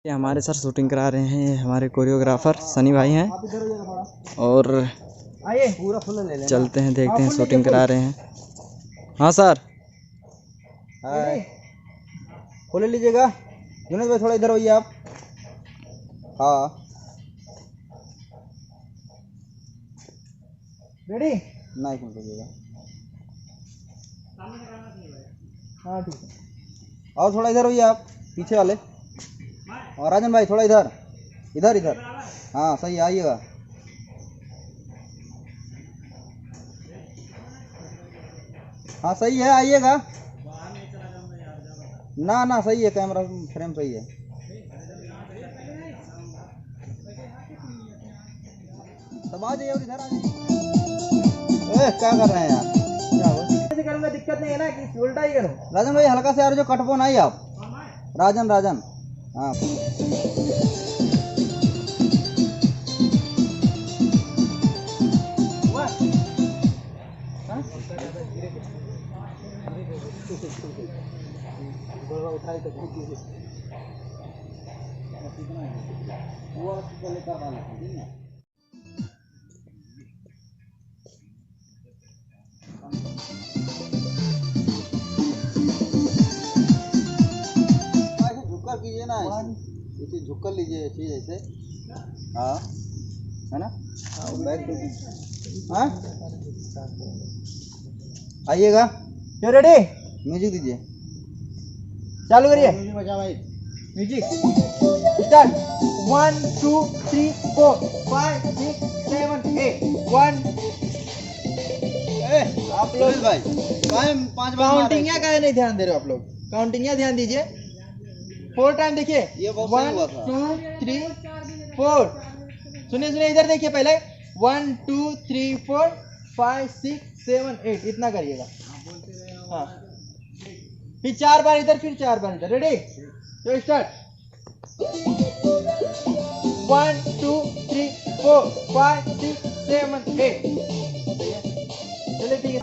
ये हमारे sir shooting करा रहे हैं। ये हमारे कोरियोग्राफर सनी भाई हैं और पूरा फुल ले लेना। चलते हैं देखते हैं शूटिंग करा रहे हैं। हाँ सर फुल लीजिएगा। यूनुस भाई थोड़ा इधर होइए आप। हाँ रेडी। नहीं फुल लीजिएगा। हाँ ठीक है। और थोड़ा इधर होइए आप पीछे वाले। और राजन भाई थोड़ा इधर इधर इधर। हाँ सही है, आइएगा। हाँ सही है, आइएगा। ना ना सही है, कैमरा फ्रेम सही है। तब आ जाइए और इधर आ जाइए। क्या कर रहे हैं यार? क्या ऐसे करूँगा, दिक्कत नहीं है ना कि उल्टा ही करूँ। राजन भाई हल्का से यार जो कटपोन आई आप। राजन राजन हाँ उठाई तो झुक्कर कीजिए ना, इसे झुक्कर लीजिए चीज ऐसे। हाँ है ना। बैक हाँ आइएगा। ये रेडी। म्यूजिक दीजिए, चालू करिए। Music start. 1 2 3 4 5 6 7 8 1। आप लोग भाई पांच काउंटिंग या क्या नहीं ध्यान दे रहे हो आप लोग? काउंटिंग या ध्यान दीजिए। 4 टाइम देखिए। 1 2 3 4। सुनिए सुनिए इधर देखिए पहले। 1 2 3 4 5 6 7 8 इतना करिएगा। हाँ फिर 4 बार इधर, फिर 4 बार इधर। रेडी तो स्टार्ट। 1 2 3 4 5 6 7 8। चलिए ठीक है।